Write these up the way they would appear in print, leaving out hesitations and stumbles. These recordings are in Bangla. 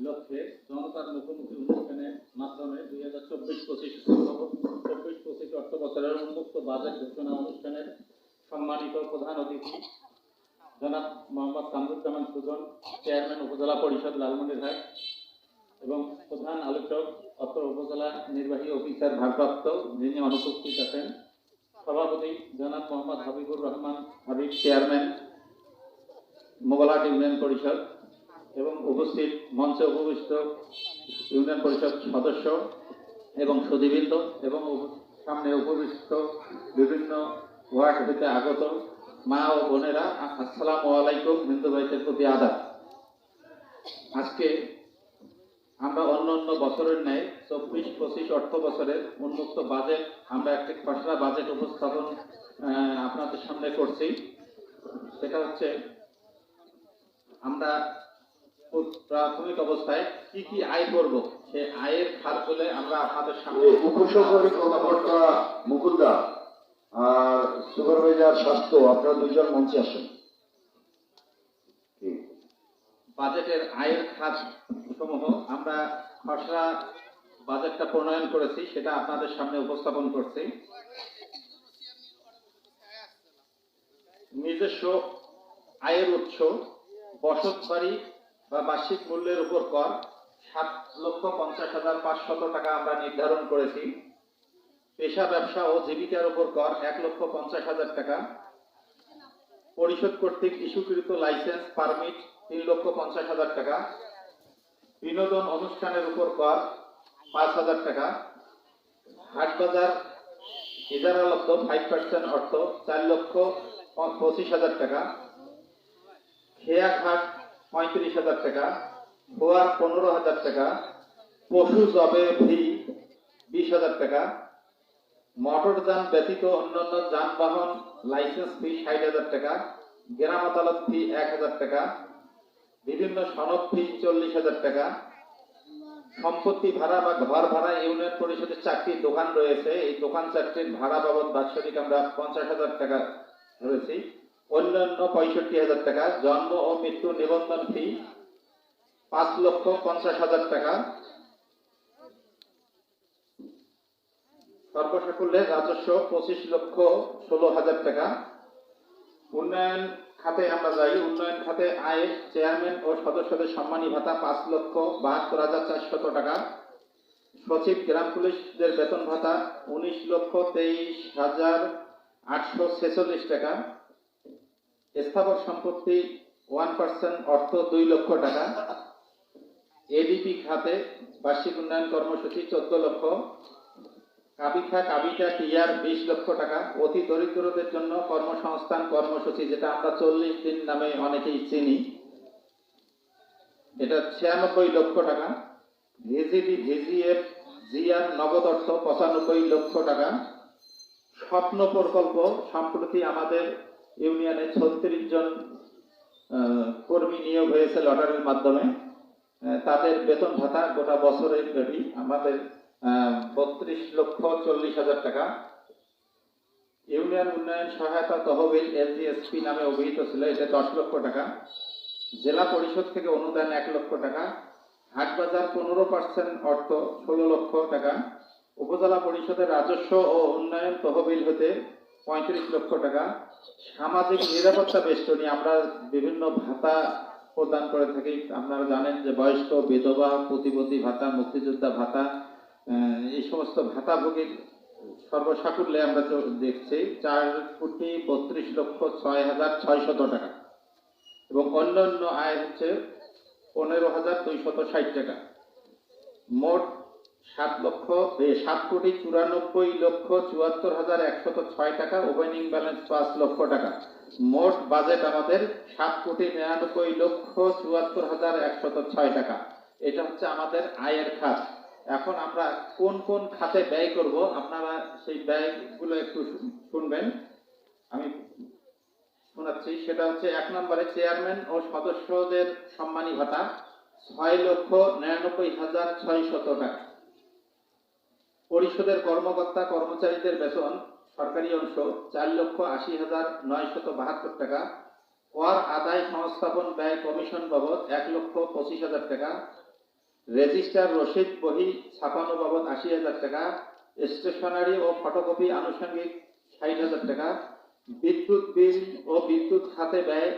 লক্ষ্যে জনতার মুখোমুখি অনুষ্ঠানের মাধ্যমে 2024-25 অর্থ বছরের উন্মুক্ত বাজেট ঘোষণা অনুষ্ঠানের সম্মানিত প্রধান অতিথি জনাব মোহাম্মদ কামরুজ্জামান সুজন, চেয়ারম্যান উপজেলা পরিষদ লালমনিরহাট, এবং প্রধান আলোচক অত্র উপজেলা নির্বাহী অফিসার ভারপ্রাপ্ত যিনি অনুপস্থিত আছেন, সভাপতি জনাব মোহাম্মদ হাবিবুর রহমান হাবিব, চেয়ারম্যান মোগলাট ইউনিয়ন পরিষদ, এবং উপস্থিত মঞ্চে উপবিষ্ট ইউনিয়ন পরিষদ সদস্য এবং সুধীবৃন্দ এবং সামনে উপবিষ্ট বিভিন্ন ওয়ার্ড হতে আগত মা ও বোনেরা, আসসালামু আলাইকুম। হিন্দু ভাইদের প্রতি আদাব। আজকে আমরা অন্য অন্য বছরের ন্যায় 24-25 অর্থ বছরের উন্মুক্ত বাজেট, আমরা একটি খসড়া বাজেট উপস্থাপন আপনাদের সামনে করছি। সেটা হচ্ছে আমরা প্রাথমিক অবস্থায় কি কি আয় করব, সে আয়ের খাতগুলো আমরা আপনাদের সামনে উপসহকারী কর্মকর্তা মুকুলদা আর সুপারভাইজার স্বাস্থ্য, আপনারা দুইজন মঞ্চে আসেন। বাজেটের আয়ের খাত সমূহ আমরা খসড়া বাজেটটা প্রণয়ন করেছি, সেটা আপনাদের সামনে উপস্থাপন করছি। নিজস্ব আয়ের উৎস বসত বাড়ি বা বার্ষিক মূল্যের উপর কর 7,50,500 টাকা আমরা নির্ধারণ করেছি। পেশা ব্যবসা ও জীবিকার উপর কর 1,50,000 টাকা। পরিষদ কর্তৃক ইস্যুকৃত লাইসেন্স পারমিট 3,50,000 টাকা। বিনোদন অনুষ্ঠানের উপর কর 5,000 টাকা। হাটবাজার ইজারালব্ধ 5% অর্থ 4,25,000 টাকা। খেয়াঘাট 35,000 টাকা। ফোয়ার 15,000 টাকা। পশু জবে ফি 20,000 টাকা। মোটরযান ব্যতীত অন্যান্য যানবাহন লাইসেন্স ফি 60,000 টাকা। গ্রাম আদালত ফি 1,000 টাকা। বিভিন্ন সনদ ফি 40,000 টাকা। সম্পত্তি ভাড়া বা ঘর ভাড়া, ইউনিয়ন পরিষদের 4টি দোকান রয়েছে, এই দোকান 4টির ভাড়া বাবদ বাৎসরিক আমরা 50,000 টাকা ধরেছি। অন্যান্য 65,000 টাকা। জন্ম ও মৃত্যু নিবন্ধন ফি 5,50,000 টাকা। সর্বসাকুল্যে রাজস্ব 25,16,000 টাকা। উন্নয়ন খাতে আমরা যাই। উন্নয়ন খাতে আয় চেয়ারম্যান ও সদস্যদের সম্মানী ভাতা 5,72,400 টাকা। সচিব গ্রাম পুলিশদের বেতন ভাতা 19,23,846 টাকা। স্থাবর সম্পত্তি 1% অর্থ 2 লক্ষ টাকা। এডিপি খাতে বার্ষিক উন্নয়ন কর্মসূচি 14 লক্ষ। কাবিটা টিআর 20 লক্ষ টাকা। অতি দরিদ্রদের জন্য কর্মসংস্থান কর্মসূচি, যেটা আমরা 40 দিন নামে অনেকেই চিনি, এটা 96 লক্ষ টাকা। ভিজিডি ভিজিএফ জিআর নগদ অর্থ 95 লক্ষ টাকা। স্বপ্ন প্রকল্প, সম্প্রতি আমাদের ইউনিয়নে 36 জন কর্মী নিয়োগ হয়েছে লটারির মাধ্যমে, তাদের বেতন ভাতা গোটা বছরের ব্যাপী আমাদের 32,40,000 টাকা। ইউনিয়ন উন্নয়ন সহায়তা তহবিল এলজিএসপি নামে অভিহিত ছিল, এটা 10 লক্ষ টাকা। জেলা পরিষদ থেকে অনুদান 1 লক্ষ টাকা। হাটবাজার 15% অর্থ 16 লক্ষ টাকা। উপজেলা পরিষদের রাজস্ব ও উন্নয়ন তহবিল হতে 35 লক্ষ টাকা। সামাজিক নিরাপত্তা বেষ্টনী আমরা বিভিন্ন ভাতা প্রদান করে থাকি। আপনারা জানেন যে বয়স্ক, বিধবা, প্রতিবন্ধী ভাতা, মুক্তিযোদ্ধা ভাতা, এই সমস্ত ভাতাভোগীর সর্বসাকুল্যে আমরা দেখছি 4,32,06,600 টাকা। এবং অন্যান্য আয় হচ্ছে 15,260 টাকা। মোট 7,94,74,106 টাকা। ওপেনিং ব্যালেন্স 5 লক্ষ টাকা। মোট বাজেট আমাদের 7,99,74,106 টাকা। এটা হচ্ছে আমাদের আয়ের খাত। এখন আমরা কোন কোন খাতে ব্যয় করব, আপনারা সেই ব্যয়গুলো একটু শুনবেন, আমি শোনাচ্ছি। সেটা হচ্ছে 1 নম্বরে চেয়ারম্যান ও সদস্যদের সম্মানী ভাতা 6,99,600 টাকা। পরিষদের কর্মকর্তা কর্মচারীদের বেতন সরকারি অংশ 4,80,972 টাকা। কর আদায় সংস্থাপন ব্যয় কমিশন বাবদ 1,25,000 টাকা। রেজিস্টার রসিদ বহি ছাপানো বাবদ ৮০,০০০ টাকা, স্টেশনারি ও ফটোকপি আনুষঙ্গিক ৬০,০০০ টাকা, বিদ্যুৎ বিল ও বিদ্যুৎ খাতে ব্যয়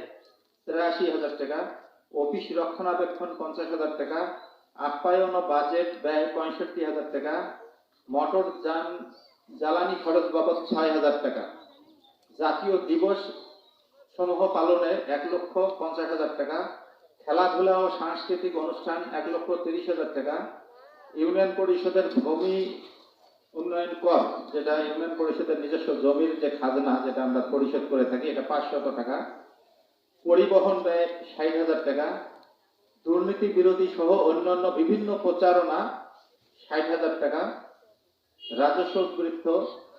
৮৩,০০০ টাকা, অফিস রক্ষণাবেক্ষণ ৫০,০০০ টাকা, আপ্যায়ন ও বাজেট ব্যয় ৬৫,০০০ টাকা, মোটর যান জ্বালানি খরচ বাবদ ৬,০০০ টাকা, জাতীয় দিবস সমূহ পালনে ১,৫০,০০০ টাকা, খেলাধুলা ও সাংস্কৃতিক অনুষ্ঠান ১,৩০,০০০ টাকা, ইউনিয়ন পরিষদের ভূমি উন্নয়ন কর, যেটা ইউনিয়ন পরিষদের নিজস্ব জমির যে খাজনা যেটা আমরা পরিশোধ করে থাকি, এটা ৫০০ টাকা, পরিবহন ব্যয় ৬০,০০০ টাকা, দুর্নীতি বিরোধী সহ অন্যান্য বিভিন্ন প্রচারণা ৬০,০০০ টাকা, রাজস্ব বৃত্ত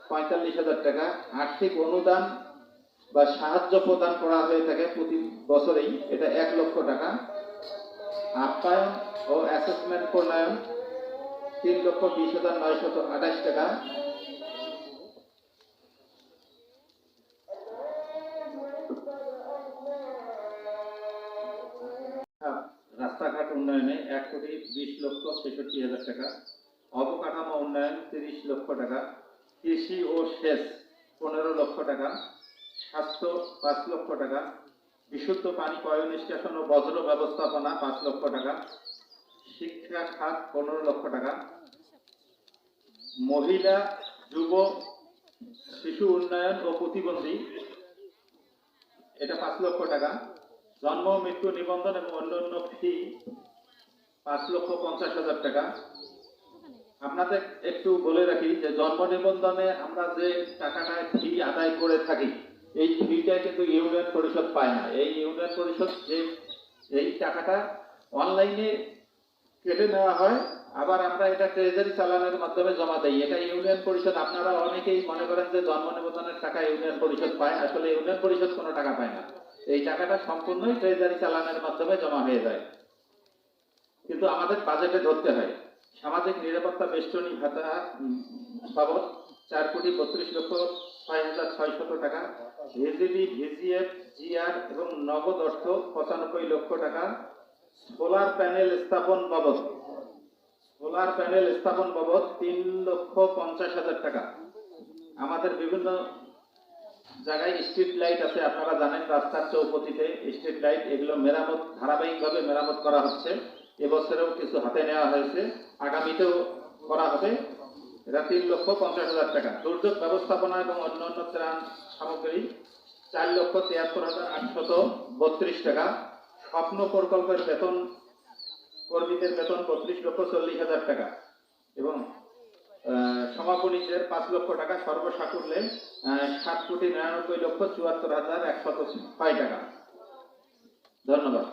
৪৫,০০০ টাকা, আর্থিক অনুদান বা সাহায্য প্রদান করা হয়ে থাকে প্রতি বছরেই, এটা ১,০০,০০০ টাকা, আপ্যায়ন ও অ্যাসেসমেন্ট প্রণয়ন ৩,২০,৯২৮ টাকা, রাস্তাঘাট উন্নয়নে ১,২০,৬৬,০০০ টাকা, অবকাঠামো উন্নয়ন ৩০ লক্ষ টাকা, কৃষি ও সেচ ১৫ লক্ষ টাকা, স্বাস্থ্য ৫ লক্ষ টাকা, বিশুদ্ধ পানি পয়ন স্টেশন ও বজ্র ব্যবস্থাপনা ৫ লক্ষ টাকা, শিক্ষা খাত ১৫ লক্ষ টাকা, মহিলা যুব শিশু উন্নয়ন ও প্রতিবন্ধী এটা ৫ লক্ষ টাকা, জন্ম মৃত্যু নিবন্ধন এবং অন্যান্য ফি ৫,৫০,০০০ টাকা। আপনাদের একটু বলে রাখি যে জন্ম নিবন্ধনে আমরা যে টাকাটা ফি আদায় করে থাকি, এই ফিটা কিন্তু ইউনিয়ন পরিষদ পায় না। এই ইউনিয়ন পরিষদ যে এই টাকাটা অনলাইনে কেটে নেওয়া হয়, আবার আমরা এটা ট্রেজারি চালানের মাধ্যমে জমা দেই। এটা ইউনিয়ন পরিষদ, আপনারা অনেকেই মনে করেন যে জন্ম নিবন্ধনের টাকা ইউনিয়ন পরিষদ পায়, আসলে ইউনিয়ন পরিষদ কোনো টাকা পায় না। এই টাকাটা সম্পূর্ণই ট্রেজারি চালানের মাধ্যমে জমা হয়ে যায়, কিন্তু আমাদের বাজেটে ধরতে হয়। সামাজিক নিরাপত্তা বেষ্টনী ভাতা বাবদ ৪,৩২,৬৬,৬০০ টাকা, ভিজিবি ভিজিএফ জিআর এবং নগদ অর্থ ৯৫ লক্ষ টাকা, সোলার প্যানেল স্থাপন বাবদ ৩,৫০,০০০ টাকা। আমাদের বিভিন্ন জায়গায় স্ট্রিট লাইট আছে, আপনারা জানেন, রাস্তার চৌপথিতে স্ট্রিট লাইট, এগুলো মেরামত ধারাবাহিকভাবে মেরামত করা হচ্ছে। এবছরেও কিছু হাতে নেওয়া হয়েছে, আগামীতেও করা হবে। এটা ৩,৫০,০০০ টাকা। দুর্যোগ ব্যবস্থাপনা এবং অন্যান্য ত্রাণ সামগ্রী ৪,৭৩,৮৩২ টাকা। স্বপ্ন প্রকল্পের বেতন কর্মীদের বেতন ৩২,৪০,০০০ টাকা এবং সমাপনীদের ৫ লক্ষ টাকা। সর্বসাকুল্যে ৭,৯৯,৭৪,১০৬ টাকা। ধন্যবাদ।